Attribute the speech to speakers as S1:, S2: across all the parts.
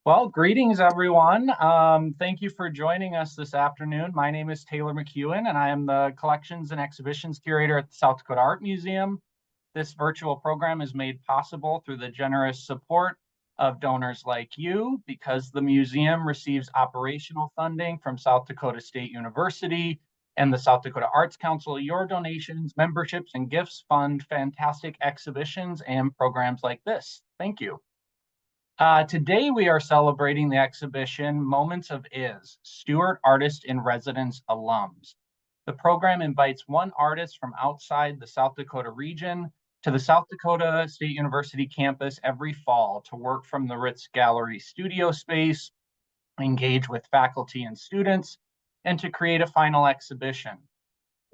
S1: Well, greetings, everyone. Thank you for joining us this afternoon. My name is Taylor McEwen, and I am the Collections and Exhibitions Curator at the South Dakota Art Museum. This virtual program is made possible through the generous support of donors like you, because the museum receives operational funding from South Dakota State University and the South Dakota Arts Council. Your donations, memberships, and gifts fund fantastic exhibitions and programs like this. Thank you. Today we are celebrating the exhibition Moments of Is, Stuart Artist-In-Residence Alums. The program invites one artist from outside the South Dakota region to the South Dakota State University campus every fall to work from the Ritz Gallery studio space, engage with faculty and students, and to create a final exhibition.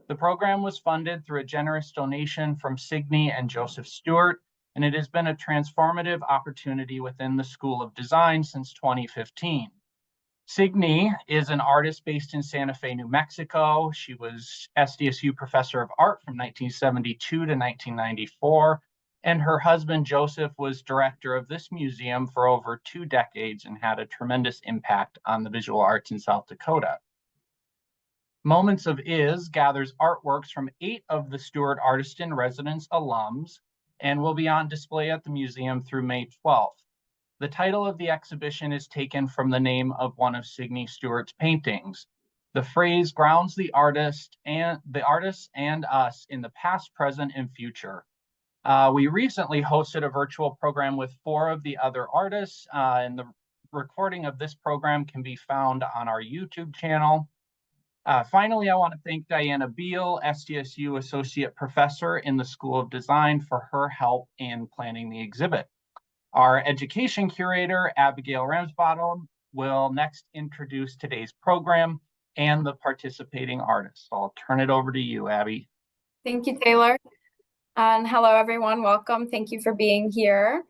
S1: The program was funded through a generous donation from Signe and Joseph Stewart, and it has been a transformative opportunity within the School of Design since 2015. Signe is an artist based in Santa Fe, New Mexico. She was SDSU Professor of Art from 1972 to 1994, and her husband Joseph was director of this museum for over 2 decades and had a tremendous impact on the visual arts in South Dakota. Moments of Is gathers artworks from 8 of the Stuart Artist-In-Residence alums and will be on display at the museum through May 12th. The title of the exhibition is taken from the name of one of Signe Stewart's paintings. The phrase grounds the artists and us in the past, present, and future. We recently hosted a virtual program with 4 of the other artists, and the recording of this program can be found on our YouTube channel. Finally, I want to thank Diana Beal, SDSU Associate Professor in the School of Design, for her help in planning the exhibit. Our education curator, Abigail Ramsbottom, will next introduce today's program and the participating artists. I'll turn it over to you, Abby.
S2: Thank you, Taylor. And hello, everyone. Welcome. Thank you for being here.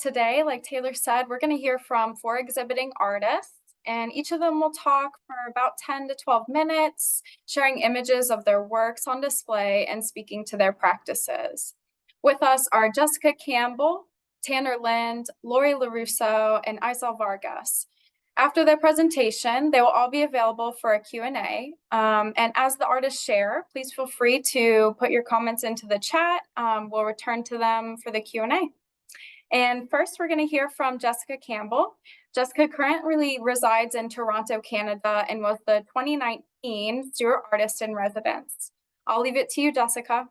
S2: Today, like Taylor said, we're going to hear from 4 exhibiting artists. And each of them will talk for about 10 to 12 minutes, sharing images of their works on display and speaking to their practices. With us are Jessica Campbell, Tanner Lind, Lori Larusso, and Izel Vargas. After their presentation, they will all be available for a Q&A. And as the artists share, please feel free to put your comments into the chat. We'll return to them for the Q&A. And first, we're going to hear from Jessica Campbell. Jessica currently resides in Toronto, Canada, and was the 2019 Stuart Artist-In-Residence. I'll leave it to you, Jessica.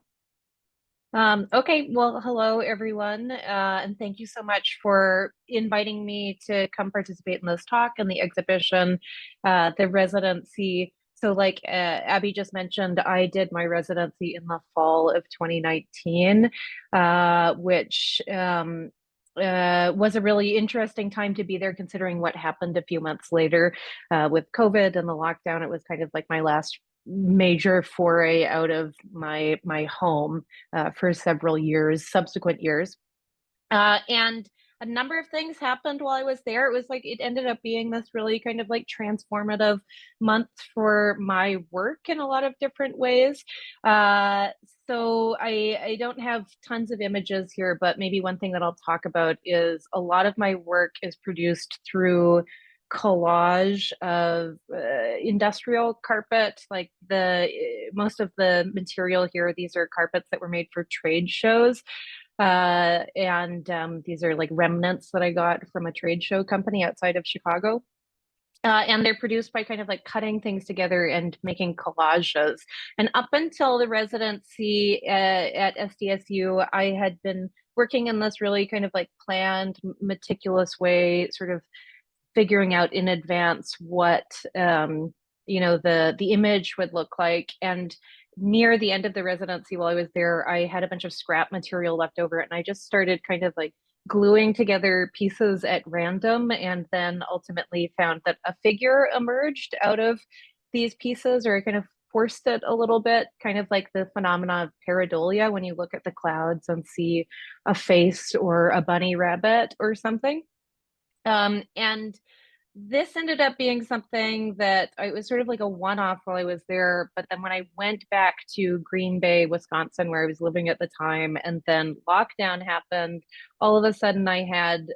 S3: Okay, well, hello, everyone, and thank you so much for inviting me to come participate in this talk and the exhibition, the residency. So like Abby just mentioned, I did my residency in the fall of 2019, which was a really interesting time to be there, considering what happened a few months later with COVID and the lockdown. It was kind of like my last major foray out of my home for several years, subsequent years. And a number of things happened while I was there. It was like, it ended up being this really kind of like transformative month for my work in a lot of different ways. So I don't have tons of images here, but maybe one thing that I'll talk about is a lot of my work is produced through collage of industrial carpet. Like most of the material here, these are carpets that were made for trade shows. And these are like remnants that I got from a trade show company outside of Chicago. And they're produced by kind of like cutting things together and making collages. And up until the residency at SDSU, I had been working in this really kind of like planned, meticulous way, sort of figuring out in advance what the image would look like. And near the end of the residency, while I was there, I had a bunch of scrap material left over, and I just started kind of like gluing together pieces at random, and then ultimately found that a figure emerged out of these pieces, or I kind of forced it a little bit, kind of like the phenomena of pareidolia, when you look at the clouds and see a face or a bunny rabbit or something. And this ended up being something that it was sort of like a one-off while I was there. But then when I went back to Green Bay, Wisconsin, where I was living at the time, and then lockdown happened, all of a sudden I had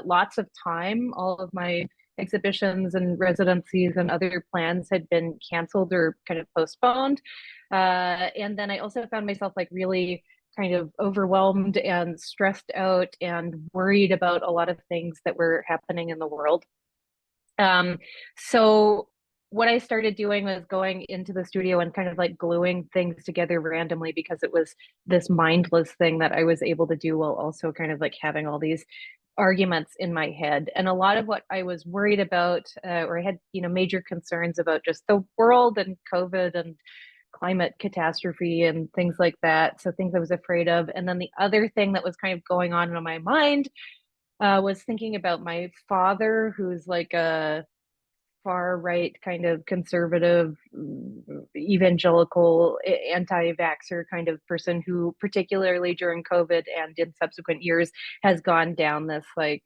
S3: lots of time. All of my exhibitions and residencies and other plans had been canceled or kind of postponed. And then I also found myself like really kind of overwhelmed and stressed out and worried about a lot of things that were happening in the world. So what I started doing was going into the studio and kind of like gluing things together randomly, because it was this mindless thing that I was able to do while also kind of like having all these arguments in my head. And a lot of what I was worried about, or I had, major concerns about just the world and COVID and climate catastrophe and things like that. So things I was afraid of. And then the other thing that was kind of going on in my mind was thinking about my father, who's like a far right kind of conservative, evangelical, anti-vaxxer kind of person who, particularly during COVID and in subsequent years, has gone down this like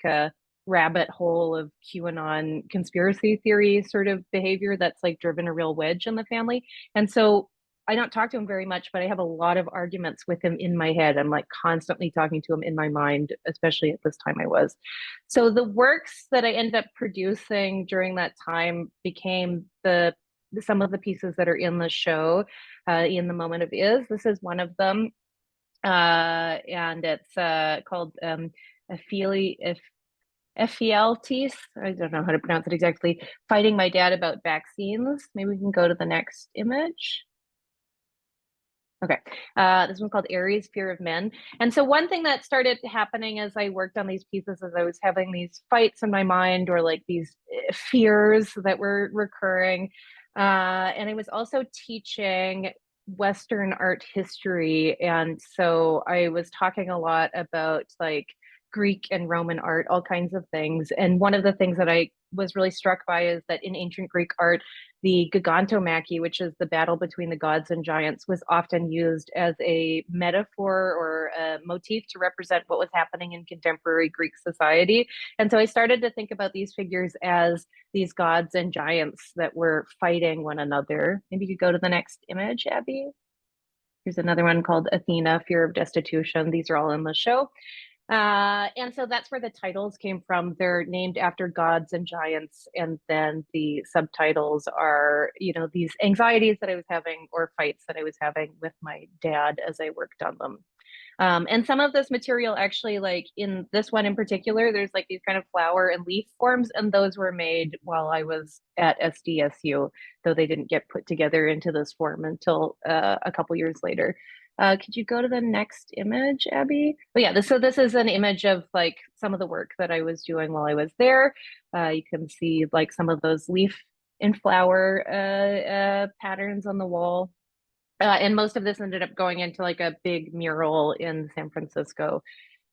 S3: rabbit hole of QAnon conspiracy theory sort of behavior that's like driven a real wedge in the family. And so I don't talk to him very much, but I have a lot of arguments with him in my head. I'm like constantly talking to him in my mind, especially at this time I was. So the works that I ended up producing during that time became some of the pieces that are in the show, in the Moment of Is. This is one of them. And it's called Ephialtes. I don't know how to pronounce it exactly. Fighting my dad about vaccines. Maybe we can go to the next image. Okay, this one's called Aries, Fear of Men. And so one thing that started happening as I worked on these pieces is I was having these fights in my mind, or like these fears that were recurring. And I was also teaching Western art history. And so I was talking a lot about like Greek and Roman art, all kinds of things. And one of the things that I was really struck by is that in ancient Greek art, the gigantomachy, which is the battle between the gods and giants, was often used as a metaphor or a motif to represent what was happening in contemporary Greek society. And so I started to think about these figures as these gods and giants that were fighting one another. Maybe you could go to the next image, Abby. Here's another one called Athena, Fear of Destitution. These are all in the show. And so that's where the titles came from. They're named after gods and giants. And then the subtitles are, these anxieties that I was having or fights that I was having with my dad as I worked on them. And some of this material actually, like in this one in particular, there's like these kind of flower and leaf forms, and those were made while I was at SDSU, though they didn't get put together into this form until a couple years later. Could you go to the next image, Abby? Oh yeah, so this is an image of like some of the work that I was doing while I was there. You can see like some of those leaf and flower patterns on the wall. And most of this ended up going into like a big mural in San Francisco.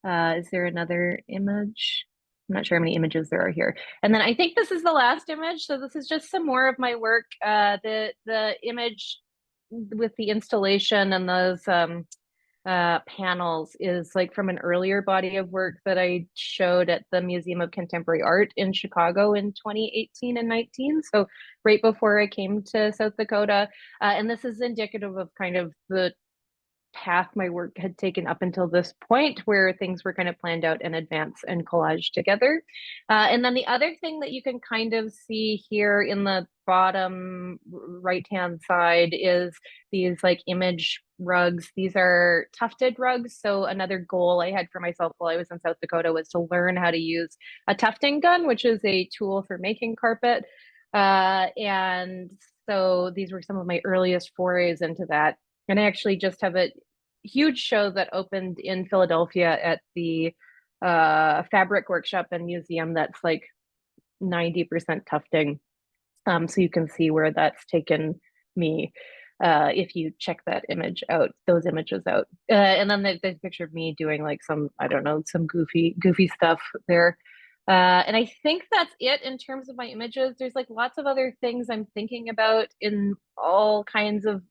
S3: Is there another image? I'm not sure how many images there are here. And then I think this is the last image. So this is just some more of my work. The image with the installation and those panels is like from an earlier body of work that I showed at the Museum of Contemporary Art in Chicago in 2018 and 19. So right before I came to South Dakota. And this is indicative of kind of the path my work had taken up until this point, where things were kind of planned out in advance and collaged together. And then the other thing that you can kind of see here in the bottom right-hand side is these like image rugs. These are tufted rugs. So another goal I had for myself while I was in South Dakota was to learn how to use a tufting gun, which is a tool for making carpet. And so these were some of my earliest forays into that. And I actually just have a huge show that opened in Philadelphia at the Fabric Workshop and Museum that's like 90% tufting. So you can see where that's taken me if you check that image out, those images out. And then there's a picture of me doing like some, I don't know, some goofy stuff there. And I think that's it in terms of my images. There's like lots of other things I'm thinking about in all kinds of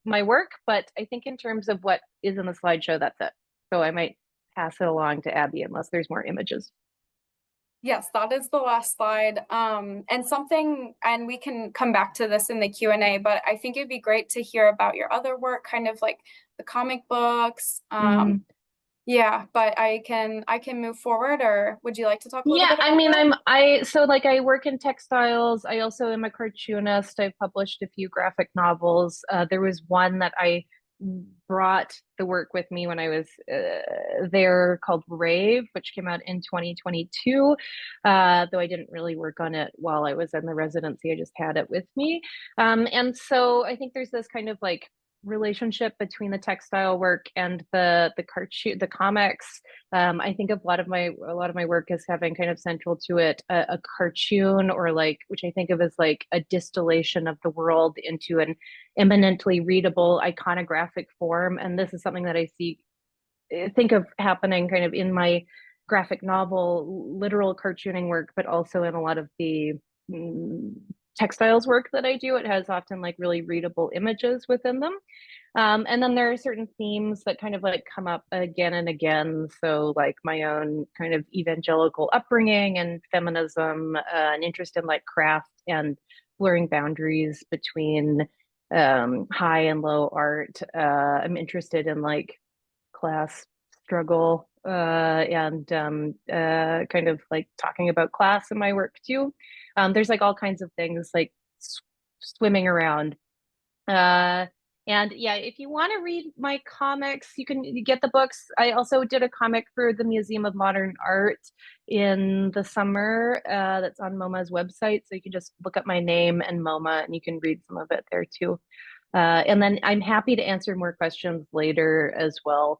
S3: my work, but I think in terms of what is in the slideshow, that's it. So I might pass it along to Abby unless there's more images.
S2: Yes, that is the last slide. And we can come back to this in the Q&A, but I think it'd be great to hear about your other work, kind of like the comic books. Yeah, but I can move forward, or would you like to talk a little
S3: Yeah,
S2: bit
S3: I
S2: about
S3: mean,
S2: that?
S3: I work in textiles. I also am a cartoonist. I've published a few graphic novels. There was one that I brought the work with me when I was there called Rave, which came out in 2022. Though I didn't really work on it while I was in the residency, I just had it with me. And so I think there's this kind of like relationship between the textile work and the cartoon, the comics. I think a lot of my work is having kind of central to it a cartoon, or like, which I think of as like a distillation of the world into an eminently readable iconographic form. And this is something that I think of happening kind of in my graphic novel, literal cartooning work, but also in a lot of the textiles work that I do. It has often like really readable images within them. And then there are certain themes that kind of like come up again and again. So like my own kind of evangelical upbringing and feminism, an interest in like craft and blurring boundaries between high and low art. I'm interested in like class struggle and kind of like talking about class in my work too. There's like all kinds of things like swimming around. And yeah, if you want to read my comics, you can get the books. I also did a comic for the Museum of Modern Art in the summer that's on MoMA's website. So you can just look up my name and MoMA and you can read some of it there too. And then I'm happy to answer more questions later as well,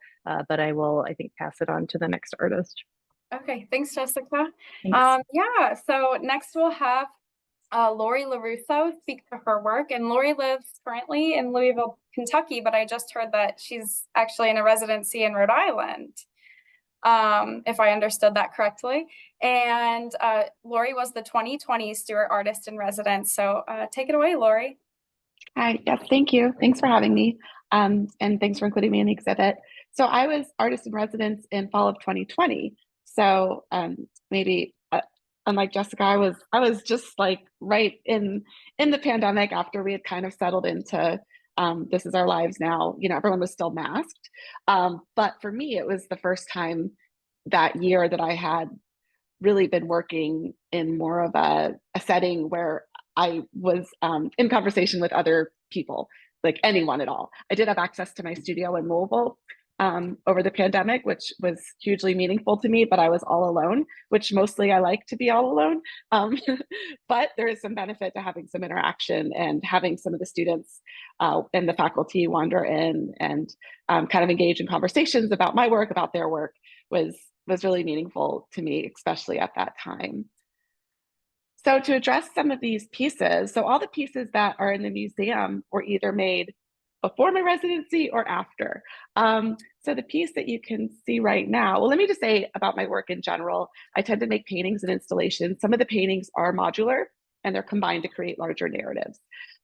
S3: but I will, I think, pass it on to the next artist.
S2: Okay, thanks, Jessica.
S3: Thanks.
S2: Yeah, so next we'll have Lori Larusso speak to her work, and Lori lives currently in Louisville, Kentucky, but I just heard that she's actually in a residency in Rhode Island, if I understood that correctly. And Lori was the 2020 Stuart Artist-In-Residence. So take it away, Lori.
S4: Hi, yes, thank you. Thanks for having me. And thanks for including me in the exhibit. So I was artist in residence in fall of 2020. So maybe unlike Jessica, I was just like right in the pandemic after we had kind of settled into this is our lives now. You know, everyone was still masked. But for me, it was the first time that year that I had really been working in more of a setting where I was in conversation with other people, like anyone at all. I did have access to my studio in Louisville over the pandemic, which was hugely meaningful to me, but I was all alone, which mostly I like to be all alone. But there is some benefit to having some interaction and having some of the students and the faculty wander in and kind of engage in conversations about my work, about their work was really meaningful to me, especially at that time. So to address some of these pieces, so all the pieces that are in the museum were either made before my residency or after. So the piece that you can see right now, well, let me just say about my work in general, I tend to make paintings and installations. Some of the paintings are modular and they're combined to create larger narratives.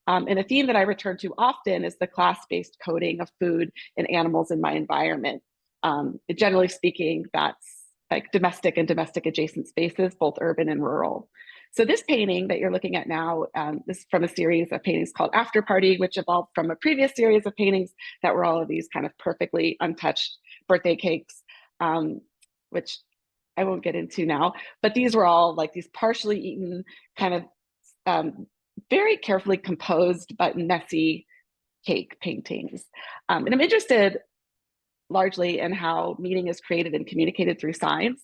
S4: And a theme that I return to often is the class-based coding of food and animals in my environment. Generally speaking, that's like domestic and domestic adjacent spaces, both urban and rural. So this painting that you're looking at now, this is from a series of paintings called After Party, which evolved from a previous series of paintings that were all of these kind of perfectly untouched birthday cakes, which I won't get into now, but these were all like these partially eaten, kind of very carefully composed but messy cake paintings. And I'm interested largely in how meaning is created and communicated through signs.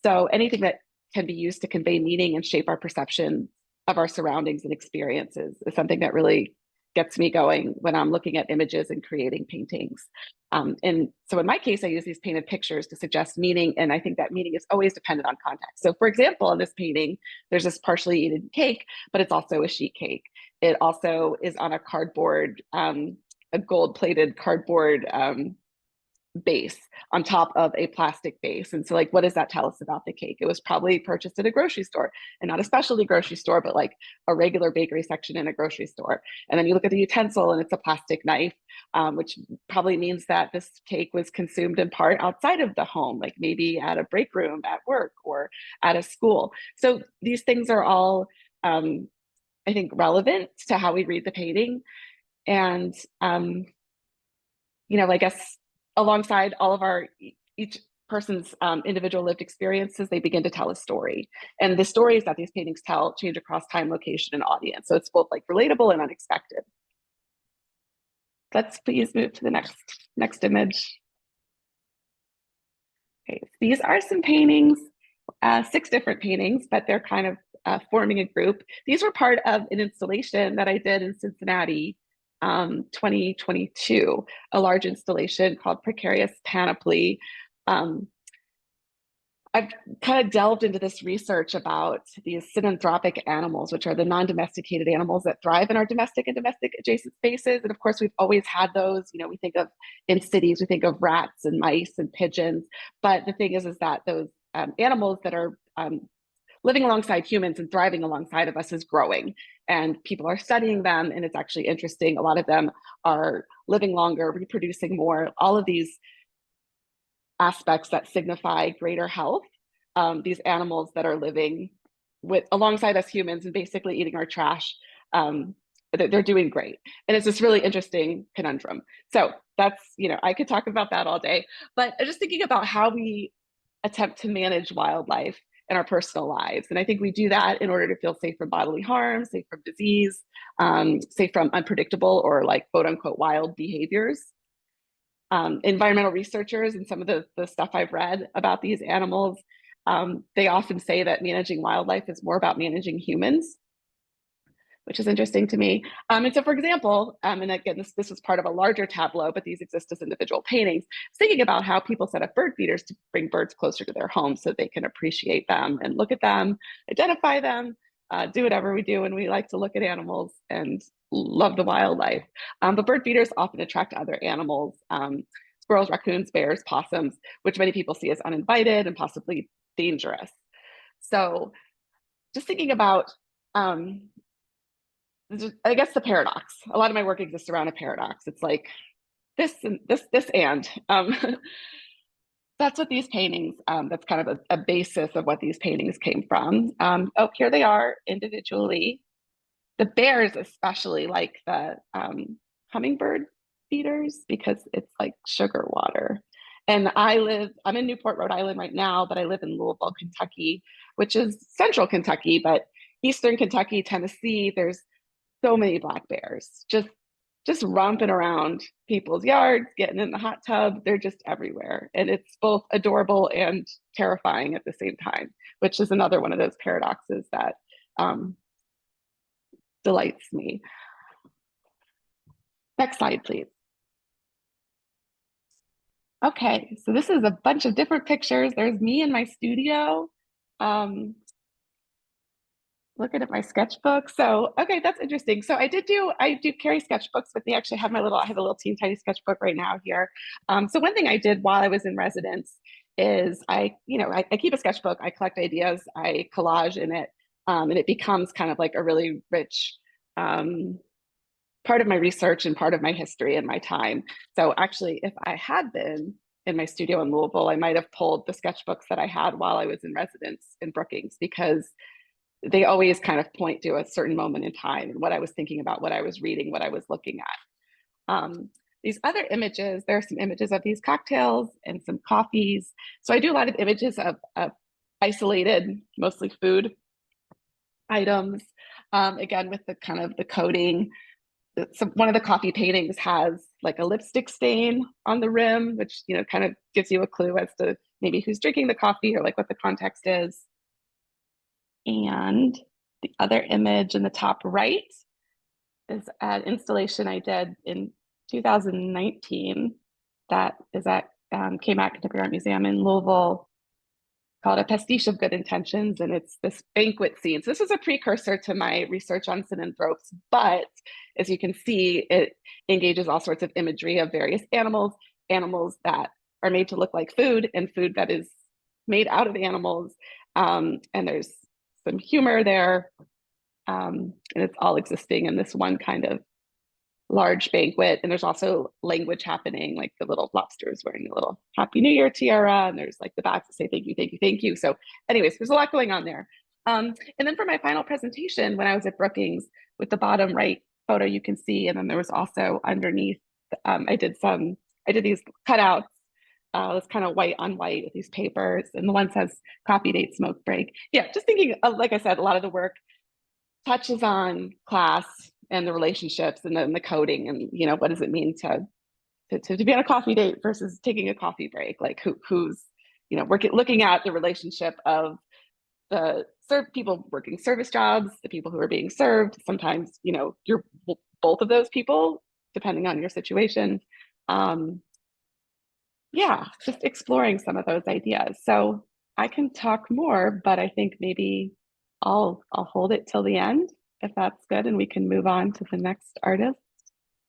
S4: So anything that can be used to convey meaning and shape our perception of our surroundings and experiences is something that really gets me going when I'm looking at images and creating paintings. And so in my case, I use these painted pictures to suggest meaning, and I think that meaning is always dependent on context. So for example, in this painting, there's this partially eaten cake, but it's also a sheet cake. It also is on a cardboard, a gold-plated cardboard base on top of a plastic base. And so like, what does that tell us about the cake? It was probably purchased at a grocery store, and not a specialty grocery store, but like a regular bakery section in a grocery store. And then you look at the utensil and it's a plastic knife, which probably means that this cake was consumed in part outside of the home, like maybe at a break room at work or at a school. So these things are all, I think, relevant to how we read the painting. And, I guess alongside all of each person's individual lived experiences, they begin to tell a story. And the stories that these paintings tell change across time, location, and audience. So it's both like relatable and unexpected. Let's please move to the next image. Okay, these are some paintings, 6 different paintings, but they're kind of forming a group. These were part of an installation that I did in Cincinnati, 2022, a large installation called Precarious Panoply. I've kind of delved into this research about these synanthropic animals, which are the non-domesticated animals that thrive in our domestic and domestic adjacent spaces. And of course, we've always had those. We think of, in cities, we think of rats and mice and pigeons. But the thing is that those animals that are living alongside humans and thriving alongside of us is growing, and people are studying them, and it's actually interesting. A lot of them are living longer, reproducing more, all of these aspects that signify greater health. These animals that are living alongside us humans and basically eating our trash, they're doing great. And it's this really interesting conundrum. So that's, I could talk about that all day, but I'm just thinking about how we attempt to manage wildlife in our personal lives. And I think we do that in order to feel safe from bodily harm, safe from disease, safe from unpredictable or like quote unquote wild behaviors. Environmental researchers and some of the stuff I've read about these animals, they often say that managing wildlife is more about managing humans, which is interesting to me. And so, for example, and again, this is part of a larger tableau, but these exist as individual paintings, thinking about how people set up bird feeders to bring birds closer to their homes so they can appreciate them and look at them, identify them, do whatever we do when we like to look at animals and love the wildlife. But bird feeders often attract other animals, squirrels, raccoons, bears, possums, which many people see as uninvited and possibly dangerous. So just thinking about, I guess, the paradox. A lot of my work exists around a paradox. It's like this and this and that's what these paintings, that's kind of a basis of what these paintings came from. Oh, here they are individually. The bears especially like the hummingbird feeders because it's like sugar water. And I'm in Newport, Rhode Island right now, but I live in Louisville, Kentucky, which is central Kentucky, but Eastern Kentucky, Tennessee, there's so many black bears just romping around people's yards, getting in the hot tub. They're just everywhere. And it's both adorable and terrifying at the same time, which is another one of those paradoxes that delights me. Next slide, please. Okay, so this is a bunch of different pictures. There's me in my studio. Looking at my sketchbook. So, okay, that's interesting. So I do carry sketchbooks with me. Actually, I have a little teeny tiny sketchbook right now here. So one thing I did while I was in residence is I keep a sketchbook. I collect ideas, I collage in it, and it becomes kind of like a really rich part of my research and part of my history and my time. So actually, if I had been in my studio in Louisville, I might have pulled the sketchbooks that I had while I was in residence in Brookings, because they always kind of point to a certain moment in time and what I was thinking about, what I was reading, what I was looking at. These other images, there are some images of these cocktails and some coffees. So I do a lot of images of isolated, mostly food items. Again, with the kind of the coating. So one of the coffee paintings has like a lipstick stain on the rim, which kind of gives you a clue as to maybe who's drinking the coffee or like what the context is. And the other image in the top right is an installation I did in 2019 that is at Kentucky Art Museum in Louisville, called A Pastiche of Good Intentions, and it's this banquet scene. So this is a precursor to my research on synanthropes, but as you can see, it engages all sorts of imagery of various animals that are made to look like food and food that is made out of animals. And there's some humor there. And it's all existing in this one kind of large banquet. And there's also language happening, like the little lobsters wearing a little Happy New Year tiara, and there's like the bats that say thank you, thank you, thank you. So anyways, there's a lot going on there. And then for my final presentation, when I was at Brookings, with the bottom right photo you can see, and then there was also underneath, I did these cutouts. It's kind of white on white with these papers, and the one says coffee date, smoke break. Yeah, just thinking, like I said, a lot of the work touches on class and the relationships and then the coding and, you know, what does it mean to be on a coffee date versus taking a coffee break? Like who's, you know, looking at the relationship of the people working service jobs, the people who are being served. Sometimes, you know, you're both of those people, depending on your situation. Yeah, just exploring some of those ideas. So I can talk more, but I think maybe I'll hold it till the end, if that's good, and we can move on to the next artist.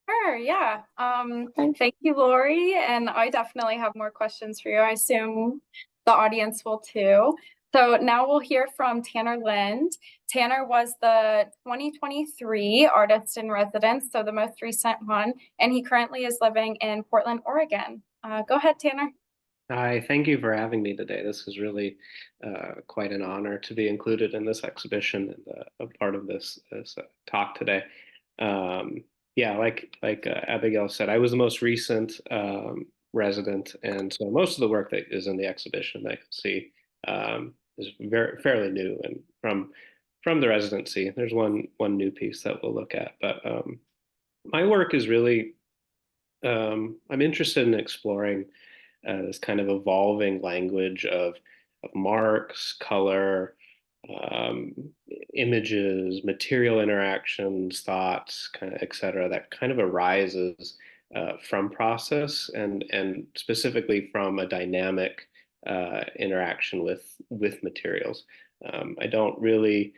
S2: Sure, yeah. Thank you, Lori. And I definitely have more questions for you. I assume the audience will too. So now we'll hear from Tanner Lind. Tanner was the 2023 Artist-In-Residence, so the most recent one, and he currently is living in Portland, Oregon. Go ahead, Tanner.
S5: Hi, thank you for having me today. This is really quite an honor to be included in this exhibition and a part of this talk today. Yeah, like Abigail said, I was the most recent resident, and so most of the work that is in the exhibition that you can see is fairly new. And from the residency, there's one new piece that we'll look at. But my work is really I'm interested in exploring this kind of evolving language of marks, color, images, material interactions, thoughts, kind of, et cetera, that kind of arises from process and specifically from a dynamic interaction with materials. I don't really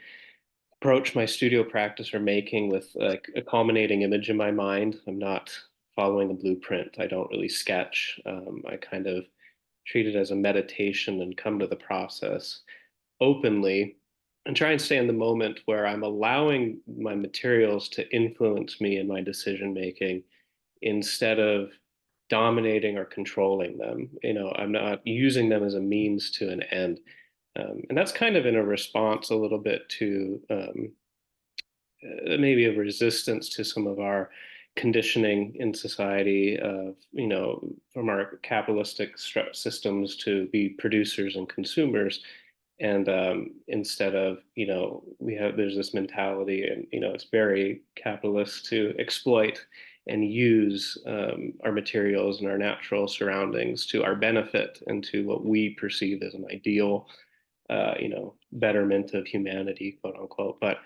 S5: approach my studio practice or making with like a culminating image in my mind. I'm not following a blueprint. I don't really sketch. I kind of treat it as a meditation and come to the process openly and try and stay in the moment where I'm allowing my materials to influence me in my decision making instead of dominating or controlling them. You know, I'm not using them as a means to an end. And that's kind of in a response a little bit to maybe a resistance to some of our conditioning in society of, you know, from our capitalistic systems to be producers and consumers. And instead of, you know, there's this mentality and, you know, it's very capitalist to exploit and use our materials and our natural surroundings to our benefit and to what we perceive as an ideal you know, betterment of humanity, quote unquote. But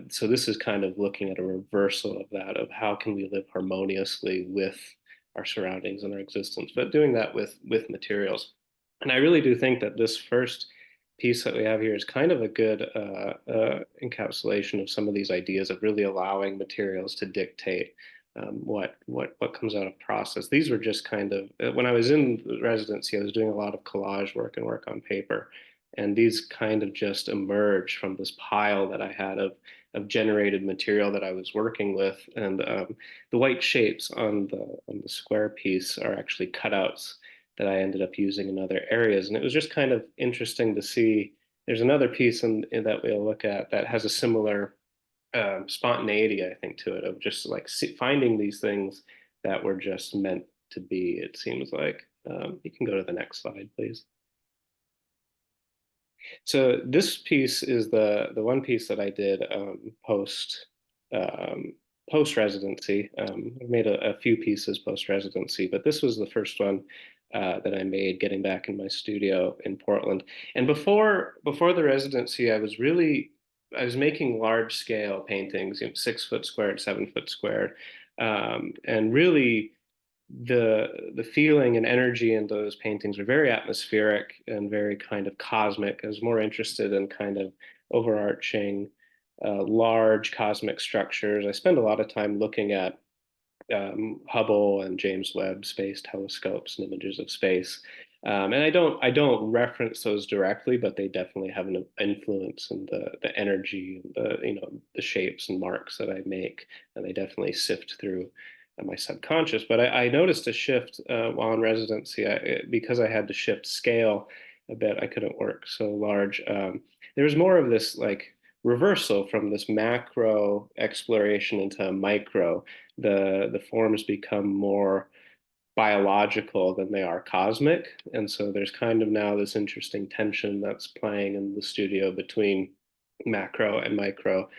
S5: so this is kind of looking at a reversal of that, of how can we live harmoniously with our surroundings and our existence, but doing that with materials. And I really do think that this first piece that we have here is kind of a good encapsulation of some of these ideas of really allowing materials to dictate what comes out of process. These were just kind of, when I was in residency, I was doing a lot of collage work and work on paper. And these kind of just emerged from this pile that I had of generated material that I was working with. And the white shapes on the square piece are actually cutouts that I ended up using in other areas. And it was just kind of interesting to see. There's another piece that we'll look at that has a similar spontaneity, I think, to it, of just like finding these things that were just meant to be, it seems like. You can go to the next slide, please. So this piece is the one piece that I did post residency. I made a few pieces post residency, but this was the first one that I made getting back in my studio in Portland. And before the residency, I was making large scale paintings, you know, 6 foot squared, 7 foot squared, and really the feeling and energy in those paintings were very atmospheric and very kind of cosmic. I was more interested in kind of overarching large cosmic structures. I spend a lot of time looking at Hubble and James Webb Space Telescopes and images of space. And I don't reference those directly, but they definitely have an influence in the energy, the shapes and marks that I make, and they definitely sift through my subconscious. But I noticed a shift while in residency because I had to shift scale a bit. I couldn't work so large. There was more of this like reversal from this macro exploration into micro. The forms become more biological than they are cosmic. And so there's kind of now this interesting tension that's playing in the studio between macro and micro.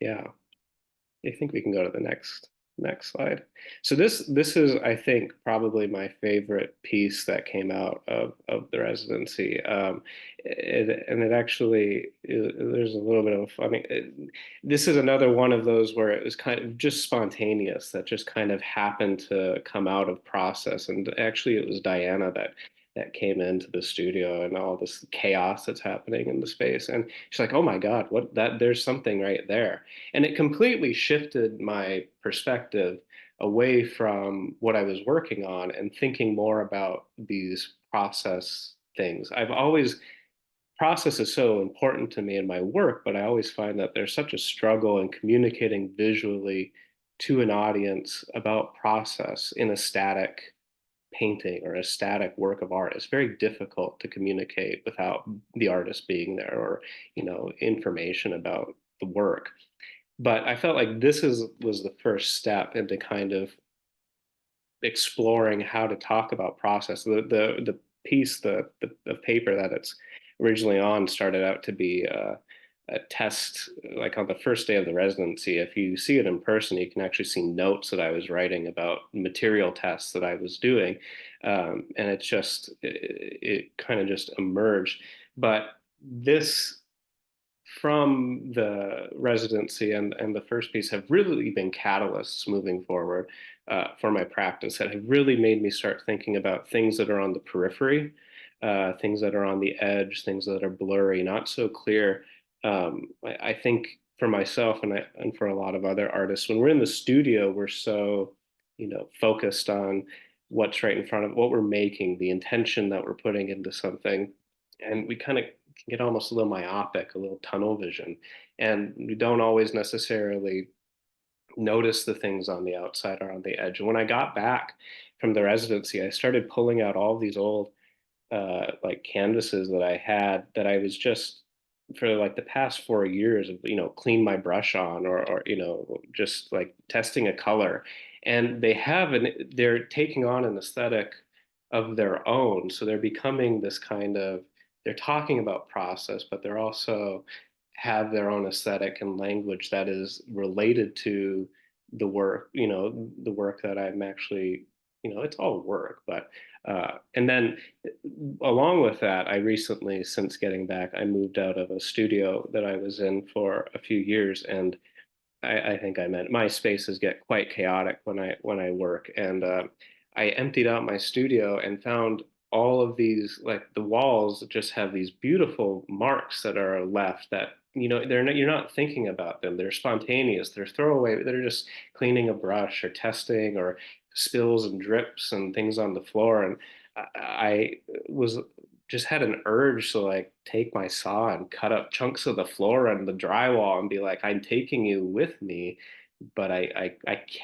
S5: Yeah, I think we can go to the next slide. So this is, I think, probably my favorite piece that came out of the residency. And it actually, there's a little bit of a funny, this is another one of those where it was kind of just spontaneous, that just kind of happened to come out of process. And actually it was Diana that came into the studio and all this chaos that's happening in the space. And she's like, oh my God, there's something right there. And it completely shifted my perspective away from what I was working on and thinking more about these process things. Process is so important to me in my work, but I always find that there's such a struggle in communicating visually to an audience about process in a static painting or a static work of art. It's very difficult to communicate without the artist being there, or information about the work. But I felt like was the first step into kind of exploring how to talk about process. The piece, the paper that it's originally on started out to be a test, like on the first day of the residency. If you see it in person, you can actually see notes that I was writing about material tests that I was doing. And it kind of just emerged. But this, from the residency and the first piece, have really been catalysts moving forward for my practice, that have really made me start thinking about things that are on the periphery, things that are on the edge, things that are blurry, not so clear. I think for myself and for a lot of other artists, when we're in the studio, we're so focused on what's right in front of what we're making, the intention that we're putting into something, and we kind of can get almost a little myopic, a little tunnel vision, and we don't always necessarily notice the things on the outside or on the edge. And when I got back from the residency, I started pulling out all these old like canvases that I had, that I was just, for like the past 4 years, of clean my brush on, or just like testing a color, and they're taking on an aesthetic of their own. So they're becoming this kind of, they're talking about process, but they're also have their own aesthetic and language that is related to the work, the work that I'm actually, it's all work. But and then along with that, I recently, since getting back, I moved out of a studio that I was in for a few years, and I think I meant my spaces get quite chaotic when I work, and I emptied out my studio and found all of these, like the walls just have these beautiful marks that are left, that you're not thinking about them. They're spontaneous. They're throwaway. They're just cleaning a brush or testing, or spills and drips and things on the floor. And I was just had an urge to like take my saw and cut up chunks of the floor and the drywall and be like, I'm taking you with me, but I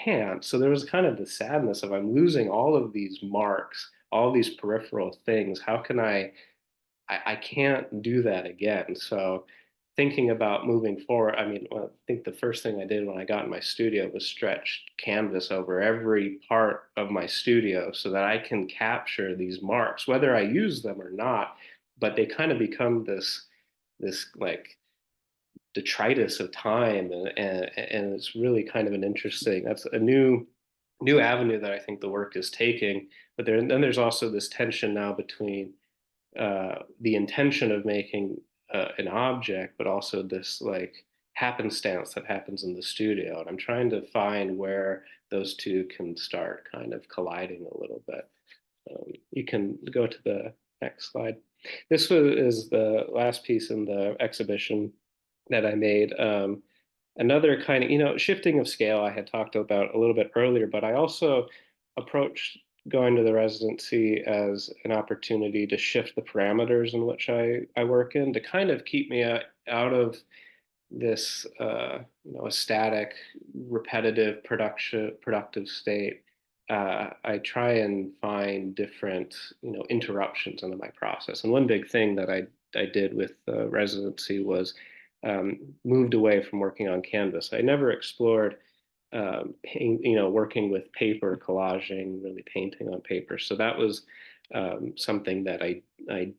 S5: can't. So there was kind of the sadness of, I'm losing all of these marks, all these peripheral things. How can I can't do that again. So thinking about moving forward, I mean, well, I think the first thing I did when I got in my studio was stretch canvas over every part of my studio so that I can capture these marks, whether I use them or not. But they kind of become this like detritus of time, and it's really kind of an interesting, that's a new avenue that I think the work is taking. But then there's also this tension now between the intention of making an object, but also this like happenstance that happens in the studio. And I'm trying to find where those two can start kind of colliding a little bit. You can go to the next slide. Is the last piece in the exhibition that I made. another kind of, shifting of scale I had talked about a little bit earlier, but I also approached going to the residency as an opportunity to shift the parameters in which I work in, to kind of keep me out of this a static, repetitive productive state. I try and find different interruptions into my process. And one big thing that I did with the residency was moved away from working on canvas. I never explored working with paper, collaging, really painting on paper. So that was something that I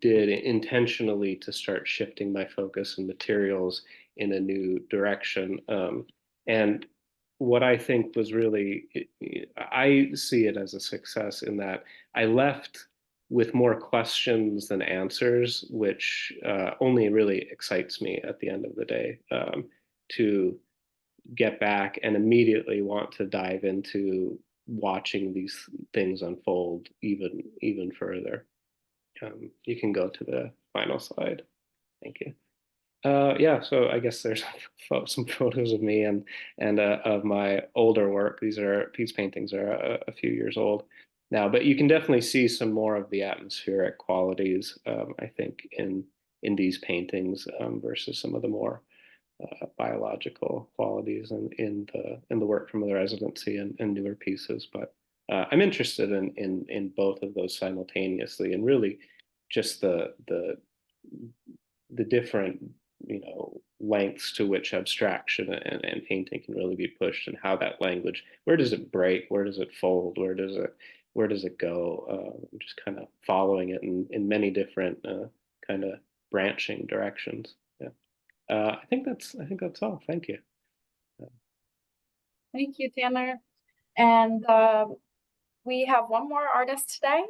S5: did intentionally to start shifting my focus and materials in a new direction. And what I think was really, I see it as a success in that I left with more questions than answers, which only really excites me at the end of the day, to get back and immediately want to dive into watching these things unfold even further. You can go to the final slide. Thank you. Yeah, so I guess there's some photos of me and of my older work. These paintings are a few years old now, but you can definitely see some more of the atmospheric qualities, I think, in these paintings versus some of the more biological qualities in the work from the residency and newer pieces. But I'm interested in both of those simultaneously, and really just the different lengths to which abstraction and painting can really be pushed, and how that language, where does it break, where does it fold, where does it go, just kind of following it in many different kind of branching directions. Yeah. I think that's all. Thank you.
S2: Thank you, Tanner. And we have one more artist today.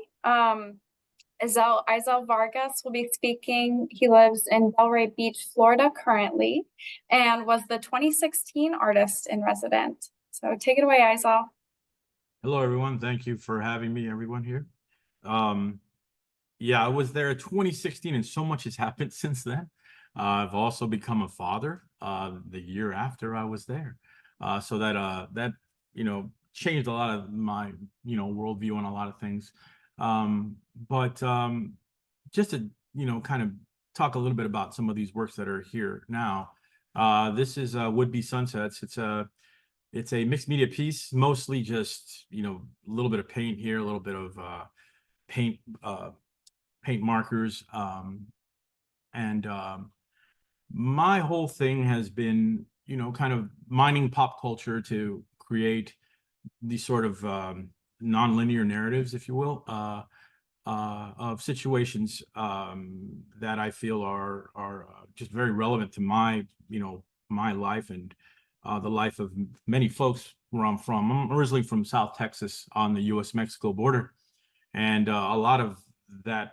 S2: Izel Vargas will be speaking. He lives in Delray Beach, Florida currently, and was the 2016 Artist-In-Residence. So take it away, Izel.
S6: Hello, everyone. Thank you for having me, everyone here. Yeah, I was there in 2016, and so much has happened since then. I've also become a father the year after I was there. So that changed a lot of my worldview on a lot of things. But just to kind of talk a little bit about some of these works that are here now. This is Would-Be Sunsets. It's a mixed media piece, mostly just a little bit of paint here, a little bit of paint markers, and my whole thing has been kind of mining pop culture to create these sort of non-linear narratives, if you will, of situations that I feel are just very relevant to my my life and the life of many folks where I'm from. I'm originally from South Texas on the U.S.-Mexico border, and a lot of that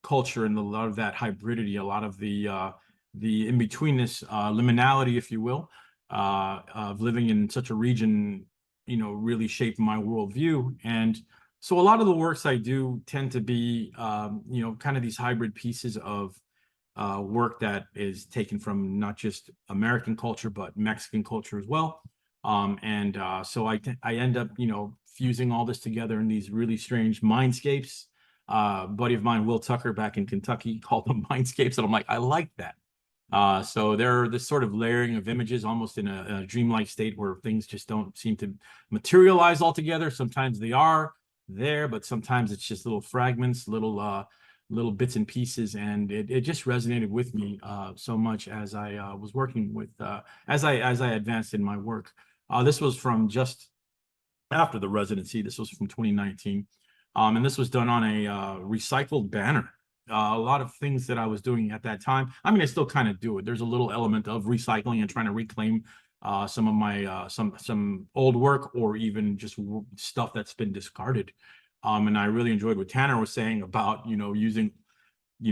S6: culture and a lot of that hybridity, a lot of the in-betweenness, liminality, if you will, of living in such a region, really shaped my worldview. And so a lot of the works I do tend to be, kind of these hybrid pieces of work that is taken from not just American culture, but Mexican culture as well. So I end up, fusing all this together in these really strange mindscapes. A buddy of mine, Will Tucker, back in Kentucky, called them mindscapes, and I'm like, I like that. So they're this sort of layering of images, almost in a dreamlike state where things just don't seem to materialize altogether. Sometimes they are there, but sometimes it's just little fragments, little bits and pieces, and it just resonated with me so much as I was working with as I advanced in my work. This was from just after the residency. This was from 2019, and this was done on a recycled banner. A lot of things that I was doing at that time, I mean, I still kind of do it. There's a little element of recycling and trying to reclaim some of my some old work, or even just stuff that's been discarded. And I really enjoyed what Tanner was saying about using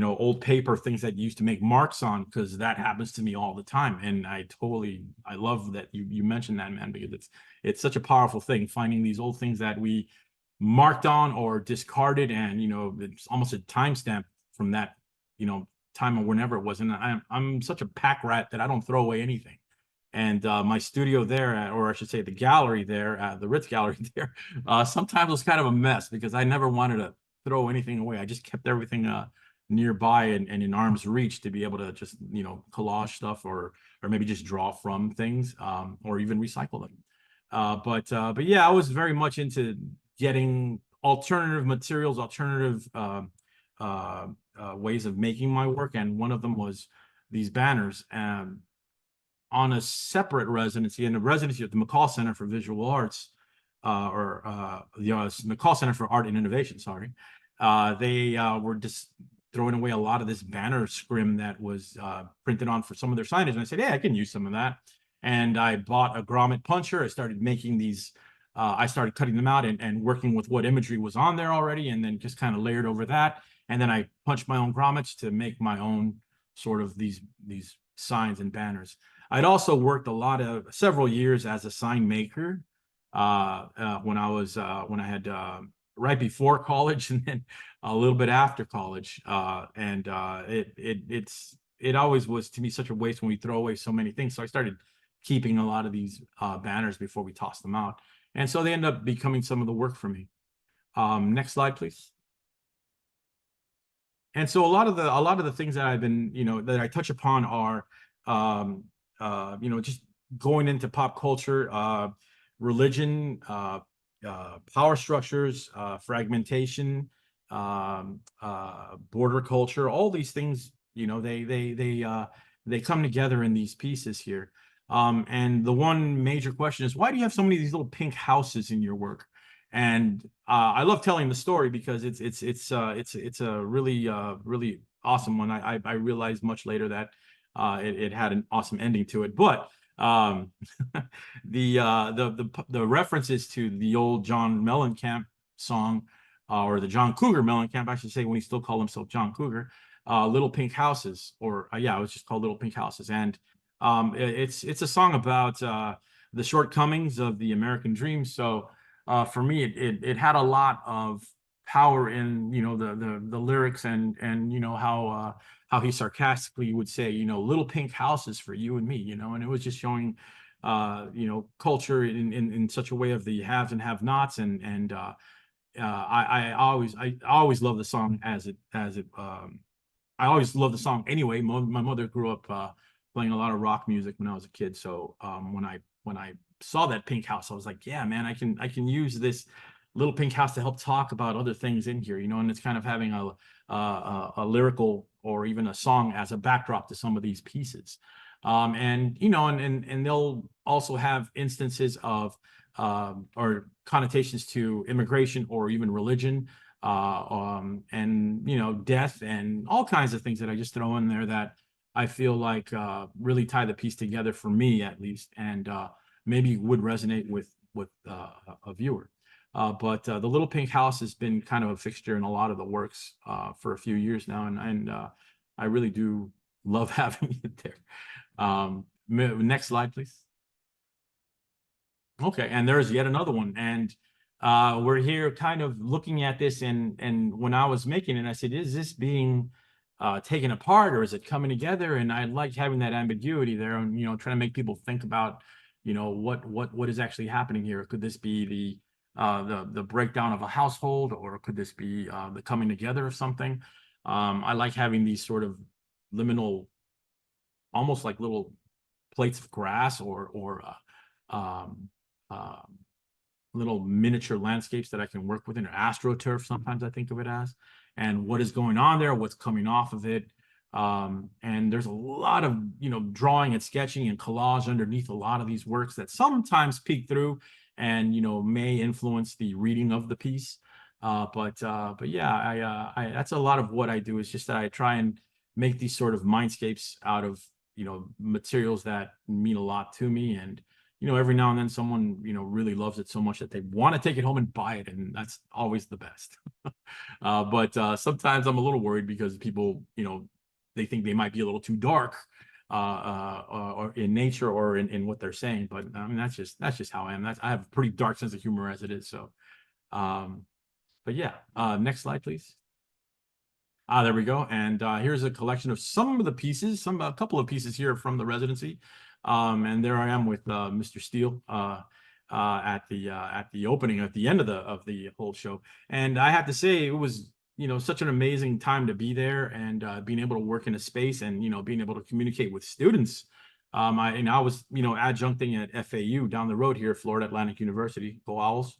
S6: old paper, things that you used to make marks on, because that happens to me all the time. And I love that you mentioned that, man, because it's such a powerful thing, finding these old things that we marked on or discarded, and it's almost a timestamp from that time or whenever it was. And I'm such a pack rat that I don't throw away anything. And my studio there, or I should say the gallery there, the Ritz Gallery there, sometimes was kind of a mess because I never wanted to throw anything away. I just kept everything nearby and in arm's reach to be able to just, collage stuff or maybe just draw from things, or even recycle them. But yeah, I was very much into getting alternative materials, alternative ways of making my work. And one of them was these banners. On a separate residency, in a residency at the McCall Center for Visual Arts, the McCall Center for Art and Innovation, sorry, they were just throwing away a lot of this banner scrim that was printed on for some of their signage. And I said, hey, I can use some of that. And I bought a grommet puncher. I started making these, I started cutting them out and working with what imagery was on there already, and then just kind of layered over that. And then I punched my own grommets to make my own sort of these signs and banners. I'd also worked several years as a sign maker when I had right before college and then a little bit after college. It always was to me such a waste when we throw away so many things. So I started keeping a lot of these banners before we tossed them out. And so they end up becoming some of the work for me. Next slide, please. And so a lot of the things that I've been, that I touch upon are just going into pop culture, religion, power structures, fragmentation, border culture, all these things, they come together in these pieces here. And the one major question is, why do you have so many of these little pink houses in your work? And I love telling the story because it's a really awesome one. I realized much later that it had an awesome ending to it, but the references to the old John Mellencamp song, or the John Cougar Mellencamp, I should say, when he still called himself John Cougar, Little Pink Houses, or yeah, it was just called Little Pink Houses. And it's a song about the shortcomings of the American dream. So for me, it had a lot of power in the lyrics and how he sarcastically would say, little pink houses for you and me, and it was just showing culture in such a way of the haves and have-nots. And I always love the song I always loved the song anyway. My mother grew up playing a lot of rock music when I was a kid. So when I saw that pink house, I was like, yeah, man, I can use this little pink house to help talk about other things in here, and it's kind of having a lyrical or even a song as a backdrop to some of these pieces. And they'll also have instances of or connotations to immigration or even religion, and death and all kinds of things that I just throw in there that I feel like really tie the piece together for me, at least, and maybe would resonate with a viewer. But the Little Pink House has been kind of a fixture in a lot of the works for a few years now, and I really do love having it there. Next slide, please. Okay, and there's yet another one, and we're here kind of looking at this, and when I was making it, I said, is this being taken apart or is it coming together? And I like having that ambiguity there, and trying to make people think about what is actually happening here. Could this be the breakdown of a household, or could this be the coming together of something? I like having these sort of liminal, almost like little plates of grass or little miniature landscapes that I can work within, or astroturf, sometimes I think of it as, and what is going on there, what's coming off of it. And there's a lot of drawing and sketching and collage underneath a lot of these works that sometimes peek through and may influence the reading of the piece. But yeah, I that's a lot of what I do, is just that I try and make these sort of mindscapes out of materials that mean a lot to me. And every now and then someone really loves it so much that they want to take it home and buy it, and that's always the best. But sometimes I'm a little worried because people they think they might be a little too dark or in nature or in what they're saying. But I mean, that's just how I am. I have a pretty dark sense of humor as it is. So but yeah, next slide, please. There we go. And here's a collection of some of the pieces, a couple of pieces here from the residency. And there I am with Mr. Steele at the opening, at the end of the whole show. And I have to say, it was, you know, such an amazing time to be there, and being able to work in a space, and, you know, being able to communicate with students. I was, you know, adjuncting at FAU down the road here, Florida Atlantic University, go Owls.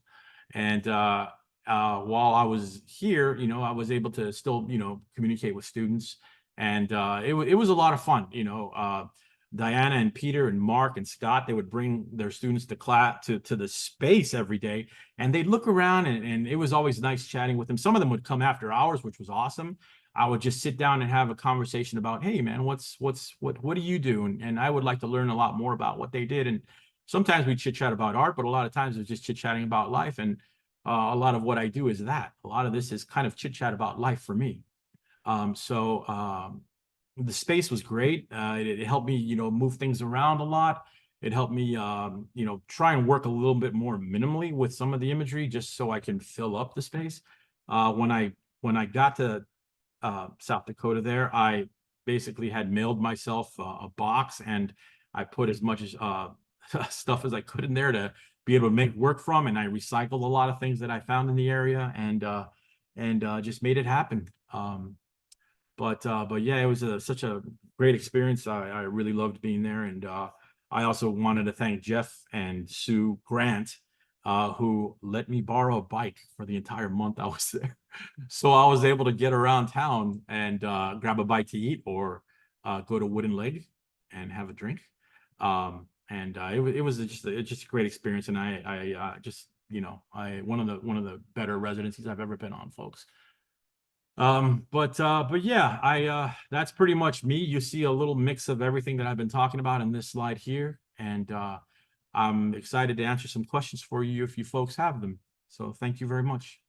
S6: And while I was here, you know, I was able to still, you know, communicate with students, and it was a lot of fun. You know, Diana and Peter and Mark and Scott, they would bring their students to class to the space every day, and they'd look around, and it was always nice chatting with them. Some of them would come after hours, which was awesome. I would just sit down and have a conversation about, hey man, what do you do? And I would like to learn a lot more about what they did. And sometimes we chit chat about art, but a lot of times it's just chit chatting about life. And a lot of what I do is that. A lot of this is kind of chit chat about life for me. The space was great. It helped me, you know, move things around a lot. It helped me, you know, try and work a little bit more minimally with some of the imagery, just so I can fill up the space. When I got to South Dakota there, I basically had mailed myself a box, and I put as much as stuff as I could in there to be able to make work from, and I recycled a lot of things that I found in the area, and just made it happen. But yeah, it was such a great experience. I really loved being there, and I also wanted to thank Jeff and Sue Grant, who let me borrow a bike for the entire month I was there. So I was able to get around town and grab a bite to eat, or go to Wooden Leg and have a drink. It was just a great experience, and I just, you know, one of the better residencies I've ever been on, folks. But yeah, that's pretty much me. You see a little mix of everything that I've been talking about in this slide here, and I'm excited to answer some questions for you if you folks have them. So thank you very much.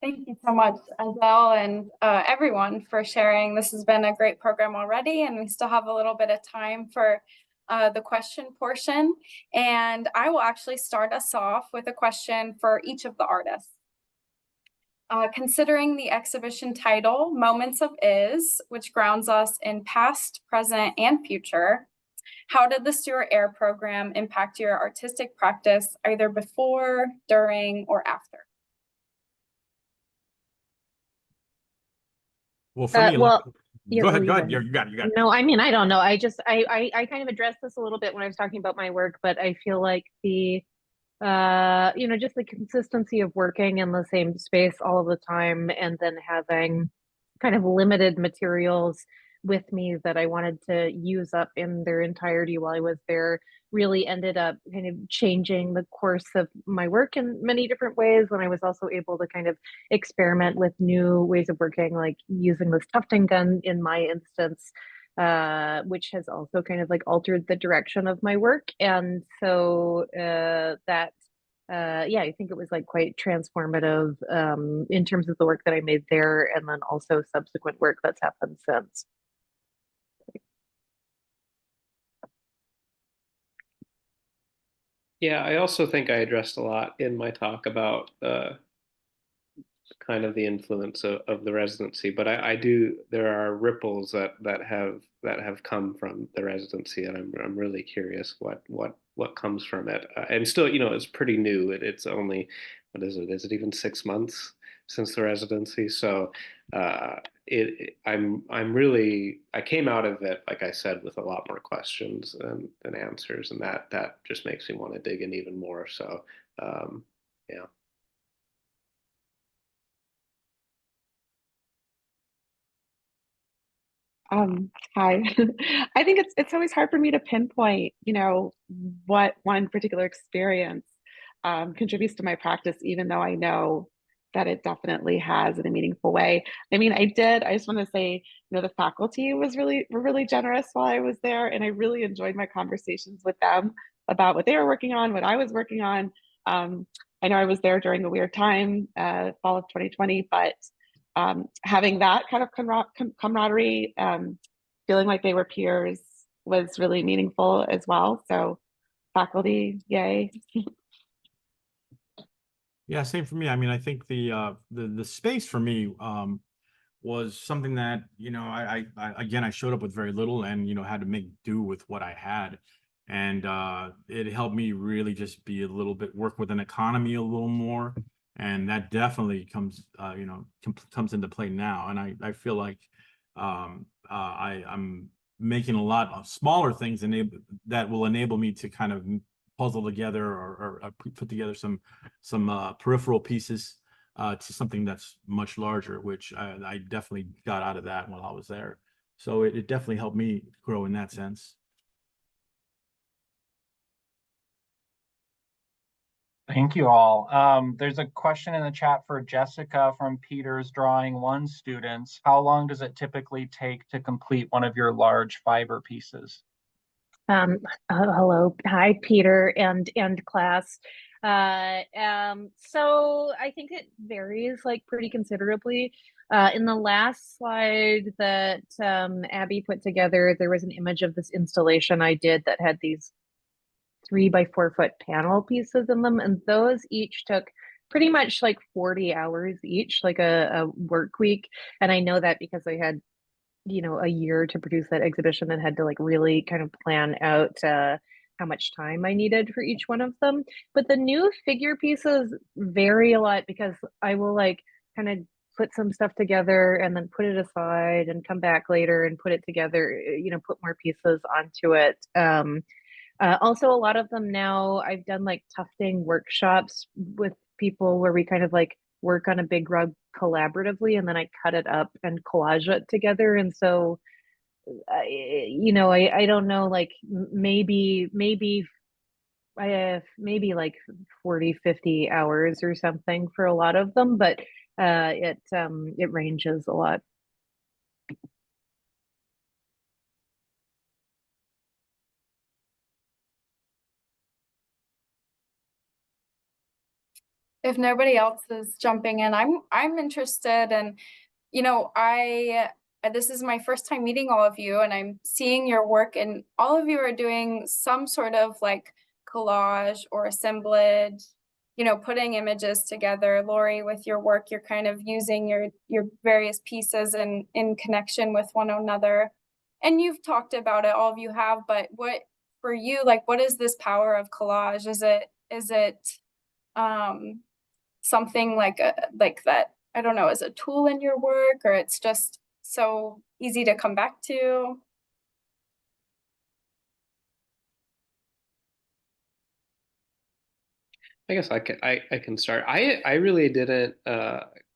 S2: Thank you so much, Izel, and everyone, for sharing. This has been a great program already, and we still have a little bit of time for the question portion. And I will actually start us off with a question for each of the artists. Considering the exhibition title, Moments of Is, which grounds us in past, present, and future, how did the Stuart Air program impact your artistic practice, either before, during, or after?
S6: Well, for me,
S3: Well,
S6: go ahead. You got it.
S3: No, I mean, I don't know. I kind of addressed this a little bit when I was talking about my work, but I feel like the you know, just the consistency of working in the same space all of the time, and then having kind of limited materials with me that I wanted to use up in their entirety while I was there, really ended up kind of changing the course of my work in many different ways, when I was also able to kind of experiment with new ways of working, like using this tufting gun in my instance, which has also kind of like altered the direction of my work. And so yeah, I think it was like quite transformative in terms of the work that I made there, and then also subsequent work that's happened since.
S5: Yeah, I also think I addressed a lot in my talk about kind of the influence of the residency, but I do, there are ripples that have come from the residency, and I'm really curious what comes from it. And still, you know, it's pretty new. It's only, what is it? Is it even 6 months since the residency? So I'm really, I came out of it, like I said, with a lot more questions than answers, and that just makes me want to dig in even more. So yeah.
S4: Hi. I think it's always hard for me to pinpoint, you know, what one particular experience contributes to my practice, even though I know that it definitely has in a meaningful way. I mean, I just want to say, you know, the faculty were really generous while I was there, and I really enjoyed my conversations with them about what they were working on, what I was working on. I know I was there during a weird time, fall of 2020, but having that kind of camaraderie, feeling like they were peers, was really meaningful as well. So faculty, yay.
S6: Yeah, same for me. I mean, I think the space for me was something that, again, I showed up with very little and, had to make do with what I had. And it helped me really just be a little bit, work with an economy a little more. And that definitely comes, comes into play now. And I feel like I'm making a lot of smaller things that will enable me to kind of puzzle together or put together some peripheral pieces to something that's much larger, which I definitely got out of that while I was there. So it definitely helped me grow in that sense.
S1: Thank you all. There's a question in the chat for Jessica from Peter's Drawing One students. How long does it typically take to complete one of your large fiber pieces?
S3: Hello, hi, Peter and class. So I think it varies like pretty considerably. In the last slide that Abby put together, there was an image of this installation I did that had these 3 by 4 foot panel pieces in them, and those each took pretty much like 40 hours each, like a work week. And I know that because I had a year to produce that exhibition and had to like really kind of plan out how much time I needed for each one of them. But the new figure pieces vary a lot because I will like kind of put some stuff together and then put it aside and come back later and put it together, put more pieces onto it. Also, a lot of them now, I've done like tufting workshops with people where we kind of like work on a big rug collaboratively, and then I cut it up and collage it together. And so, I don't know, like maybe I have maybe like 40, 50 hours or something for a lot of them, but it ranges a lot.
S2: If nobody else is jumping in, I'm interested, and this is my first time meeting all of you, and I'm seeing your work, and all of you are doing some sort of like collage or assemblage, putting images together. Lori, with your work, you're kind of using your various pieces in connection with one another. And you've talked about it, all of you have, but what for you, like, what is this power of collage? Is it something like that, I don't know, as a tool in your work, or it's just so easy to come back to?
S5: I guess I can start. I really didn't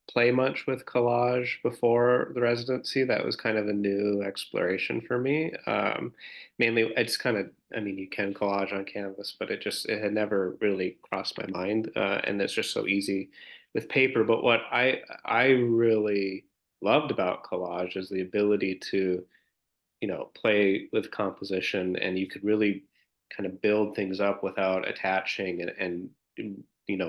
S5: play much with collage before the residency. That was kind of a new exploration for me. Mainly, it's kind of, I mean, you can collage on canvas, but it had never really crossed my mind, and it's just so easy with paper. But what I really loved about collage is the ability to, play with composition, and you could really kind of build things up without attaching and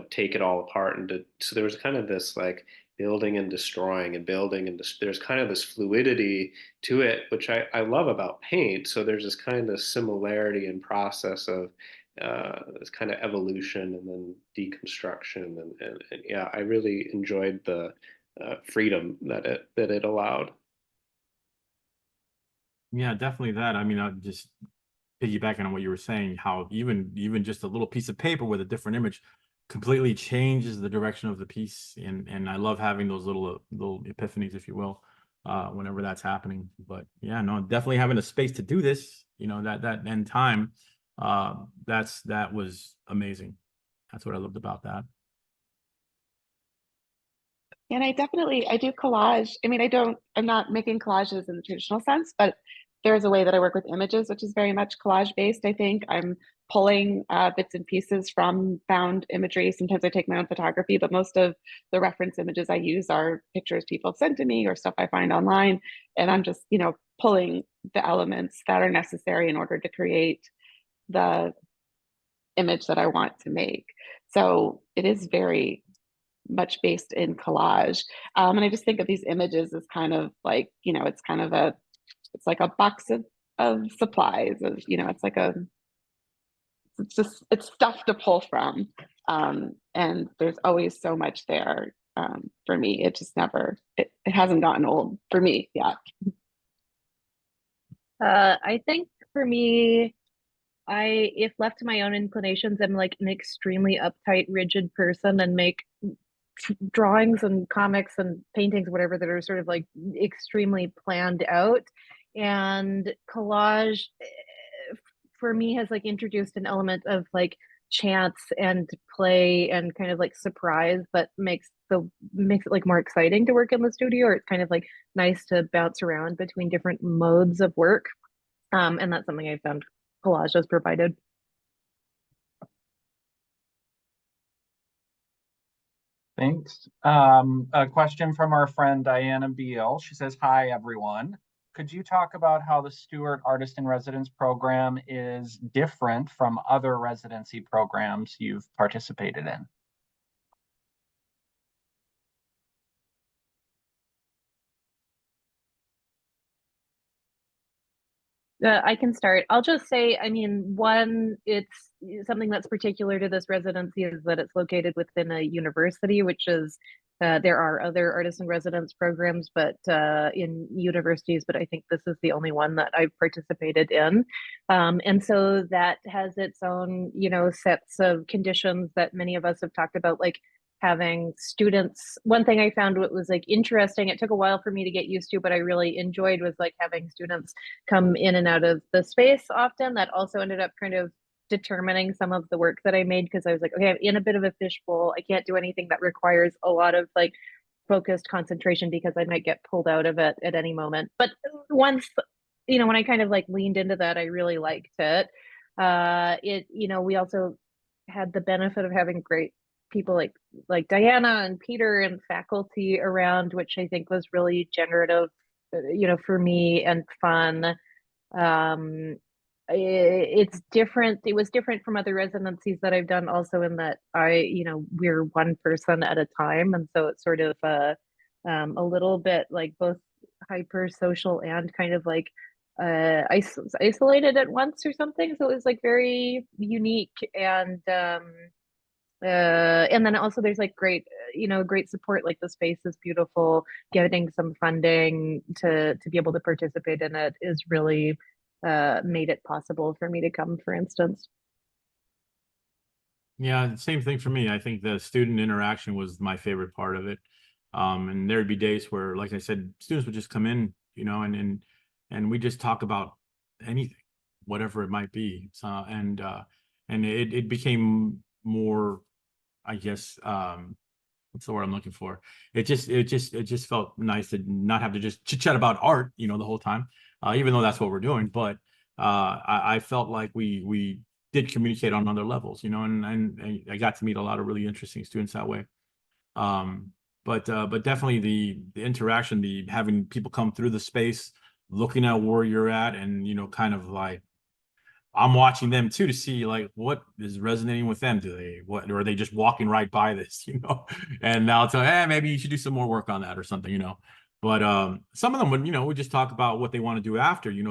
S5: take it all apart. So there was kind of this like building and destroying and building, and there's kind of this fluidity to it, which I love about paint. So there's this kind of similarity and process of this kind of evolution and then deconstruction, and yeah, I really enjoyed the freedom that it allowed.
S6: Yeah, definitely that. I mean, I just piggybacking on what you were saying, how even just a little piece of paper with a different image completely changes the direction of the piece, and I love having those little epiphanies, if you will, whenever that's happening. But yeah, no, definitely having a space to do this, that end time, that was amazing. That's what I loved about that.
S4: And I do collage. I mean, I'm not making collages in the traditional sense, but there's a way that I work with images, which is very much collage based. I think I'm pulling bits and pieces from found imagery. Sometimes I take my own photography, but most of the reference images I use are pictures people have sent to me or stuff I find online. And I'm just, pulling the elements that are necessary in order to create the image that I want to make. So it is very much based in collage. And I just think of these images as kind of like, it's like a box of supplies of, it's stuff to pull from. And there's always so much there for me. It just never, it hasn't gotten old for me yet.
S3: I think for me, if left to my own inclinations, I'm like an extremely uptight, rigid person and make drawings and comics and paintings, whatever, that are sort of like extremely planned out. And collage for me has like introduced an element of like chance and play and kind of like surprise that makes it like more exciting to work in the studio, or it's kind of like nice to bounce around between different modes of work. And that's something I found collage has provided.
S1: Thanks. A question from our friend Diana Beal. She says, "Hi, everyone. Could you talk about how the Stuart Artist-In-Residence program is different from other residency programs you've participated in?"
S3: I can start. I'll just say, I mean, one, it's something that's particular to this residency is that it's located within a university, which is, there are other artist in residence programs, but in universities, but I think this is the only one that I've participated in. And so that has its own, sets of conditions that many of us have talked about, like having students. One thing I found what was like interesting, it took a while for me to get used to, but I really enjoyed, was like having students come in and out of the space often. That also ended up kind of determining some of the work that I made, because I was like, okay, I'm in a bit of a fishbowl. I can't do anything that requires a lot of like focused concentration because I might get pulled out of it at any moment. But once, when I kind of like leaned into that, I really liked it. We also had the benefit of having great people like Diana and Peter and faculty around, which I think was really generative, for me, and fun. It's different. It was different from other residencies that I've done also, in that we're one person at a time. And so it's sort of a little bit like both hyper social and kind of like isolated at once or something. So it was like very unique. And then also there's like great support, like the space is beautiful. Getting some funding to be able to participate in it is really made it possible for me to come, for instance.
S6: Yeah, same thing for me. I think the student interaction was my favorite part of it. And there'd be days where, like I said, students would just come in, and we just talk about anything, whatever it might be. So, and it became more, I guess, what's the word I'm looking for? It just felt nice to not have to just chit chat about art, the whole time, even though that's what we're doing. But I felt like we did communicate on other levels, and I got to meet a lot of really interesting students that way. But definitely the interaction, the having people come through the space, looking at where you're at, and kind of like, I'm watching them too to see like what is resonating with them. Or are they just walking right by this, And I'll tell, hey, maybe you should do some more work on that or something, But some of them would, we just talk about what they want to do after. You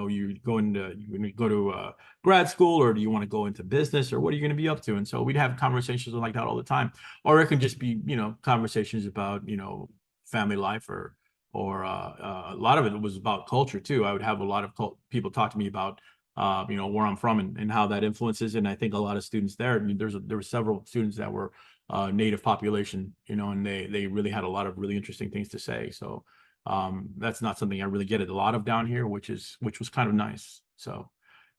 S6: go to grad school, or do you want to go into business, or what are you going to be up to? And so we'd have conversations like that all the time. Or it can just be, conversations about, family life, or a lot of it was about culture too. I would have a lot of people talk to me about where I'm from and how that influences. And I think a lot of students there, there were several students that were native population, and they really had a lot of really interesting things to say. So that's not something I really get a lot of down here, which was kind of nice. So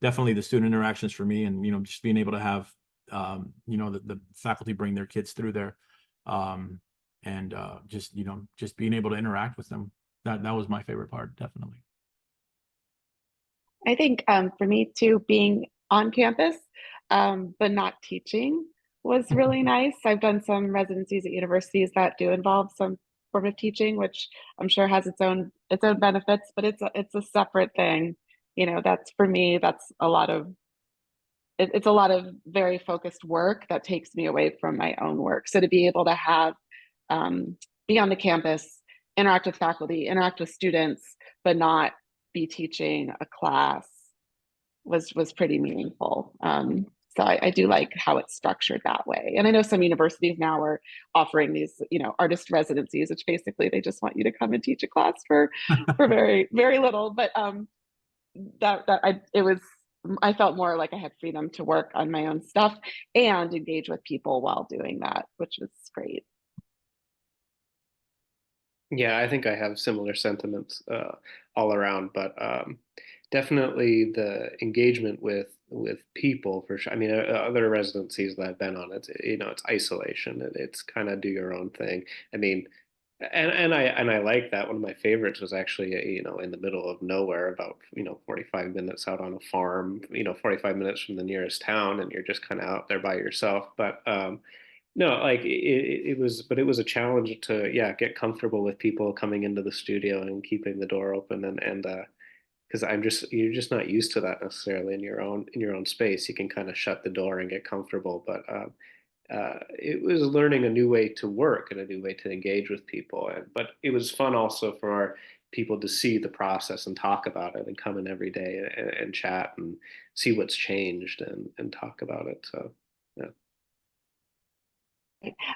S6: definitely the student interactions for me, and just being able to have the faculty bring their kids through there, and just being able to interact with them. That was my favorite part, definitely.
S4: I think for me too, being on campus, but not teaching was really nice. I've done some residencies at universities that do involve some form of teaching, which I'm sure has its own benefits, but it's a separate thing. That's for me, that's a lot of, it's a lot of very focused work that takes me away from my own work. So to be able to have, be on the campus, interact with faculty, interact with students, but not be teaching a class was pretty meaningful. So I do like how it's structured that way. And I know some universities now are offering these, artist residencies, which basically they just want you to come and teach a class for very, very little. But I felt more like I had freedom to work on my own stuff and engage with people while doing that, which was great.
S5: Yeah, I think I have similar sentiments all around, but definitely the engagement with people for sure. I mean, other residencies that I've been on, it's isolation. It's kind of do your own thing. I mean, and I like that. One of my favorites was actually in the middle of nowhere, about 45 minutes out on a farm, 45 minutes from the nearest town, and you're just kind of out there by yourself. But no, like but it was a challenge to, yeah, get comfortable with people coming into the studio and keeping the door open, and because you're just not used to that necessarily in your own space. You can kind of shut the door and get comfortable, but it was learning a new way to work and a new way to engage with people. But it was fun also for people to see the process and talk about it and come in every day and chat and see what's changed and talk about it. So yeah.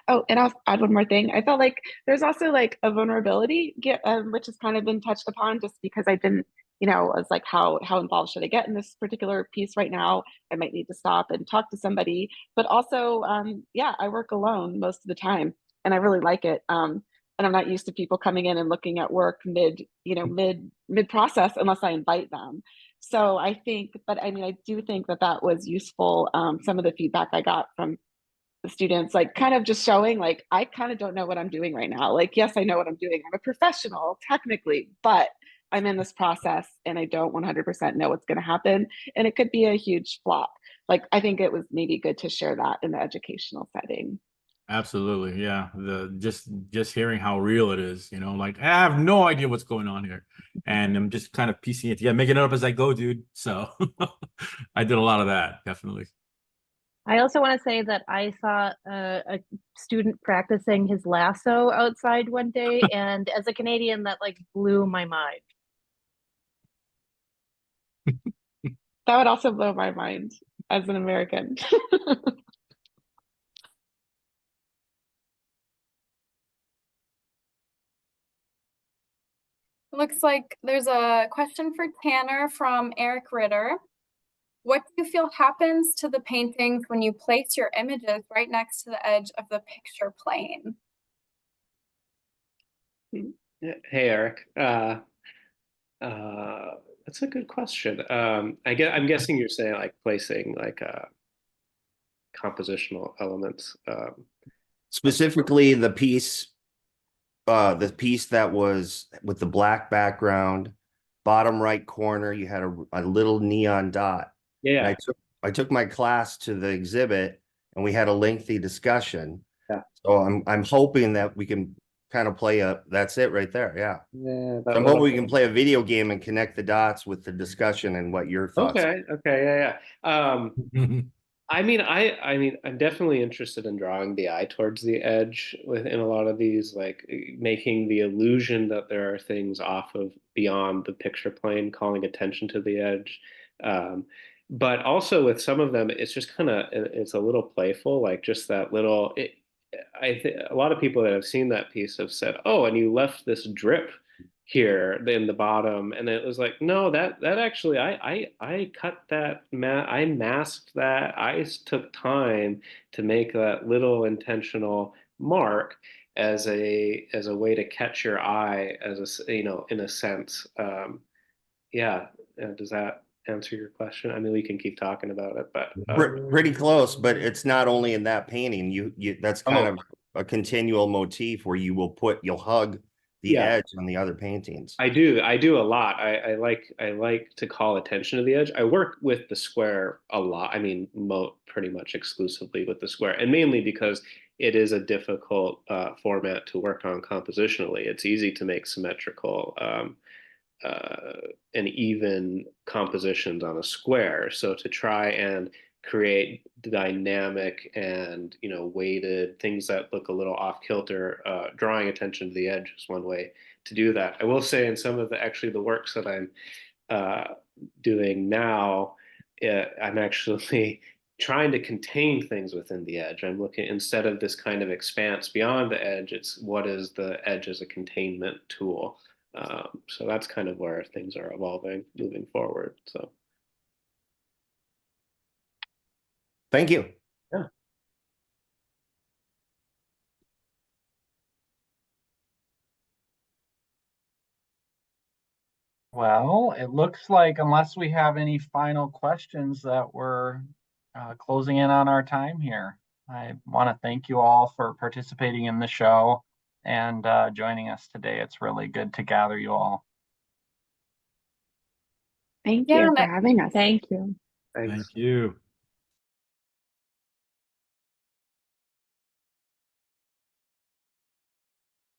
S4: Oh, and I'll add one more thing. I felt like there's also like a vulnerability, which has kind of been touched upon, just because I didn't, I was like, how involved should I get in this particular piece right now? I might need to stop and talk to somebody. But also, yeah, I work alone most of the time, and I really like it. And I'm not used to people coming in and looking at work mid process unless I invite them. So I think, but I mean, I do think that was useful. Some of the feedback I got from the students, like kind of just showing like, I kind of don't know what I'm doing right now. Like, yes, I know what I'm doing. I'm a professional technically, but I'm in this process and I don't 100% know what's going to happen. And it could be a huge flop. Like, I think it was maybe good to share that in the educational setting.
S6: Absolutely, yeah. The just hearing how real it is, like I have no idea what's going on here, and I'm just kind of piecing it. Yeah, making it up as I go, dude. So I did a lot of that, definitely.
S3: I also want to say that I saw a student practicing his lasso outside one day, and as a Canadian, that like blew my mind.
S4: That would also blow my mind as an American.
S2: Looks like there's a question for Tanner from Eric Ritter. What do you feel happens to the paintings when you place your images right next to the edge of the picture plane?
S5: Hey, Eric. That's a good question. I'm guessing you're saying like placing like compositional elements.
S7: Specifically the piece that was with the black background, bottom right corner, you had a little neon dot.
S5: Yeah.
S7: And I took my class to the exhibit and we had a lengthy discussion.
S5: Yeah.
S7: So I'm hoping that we can kind of that's it right there. Yeah.
S5: Yeah.
S7: So I'm hoping we can play a video game and connect the dots with the discussion and what your thoughts are.
S5: Okay. Yeah. I mean, I'm definitely interested in drawing the eye towards the edge within a lot of these, like making the illusion that there are things off of beyond the picture plane, calling attention to the edge. But also with some of them, it's just it's a little playful, like just that little. I think a lot of people that have seen that piece have said, "Oh, and you left this drip here in the bottom," and it was like, no, that actually I cut that, I masked that, I took time to make that little intentional mark as a way to catch your eye, as a in a sense. Yeah, does that answer your question? I mean, we can keep talking about it, but
S7: pretty close. But it's not only in that painting. You that's kind of a continual motif where you'll hug the edge on the other paintings.
S5: I do a lot. I like to call attention to the edge. I work with the square a lot. I mean, pretty much exclusively with the square, and mainly because it is a difficult format to work on compositionally. It's easy to make symmetrical and even compositions on a square. So to try and create dynamic and weighted things that look a little off kilter, drawing attention to the edge is one way to do that. I will say in some of the works that I'm doing now, I'm actually trying to contain things within the edge. I'm looking, instead of this kind of expanse beyond the edge, it's what is the edge as a containment tool. So that's kind of where things are evolving moving forward. So
S7: Thank you.
S5: yeah.
S1: Well, it looks like unless we have any final questions that we're closing in on our time here. I want to thank you all for participating in the show and joining us today. It's really good to gather you all.
S4: Thank
S2: Yeah,
S4: you
S2: and
S4: for having us.
S3: Thank you.
S5: Thanks.
S6: Thank you.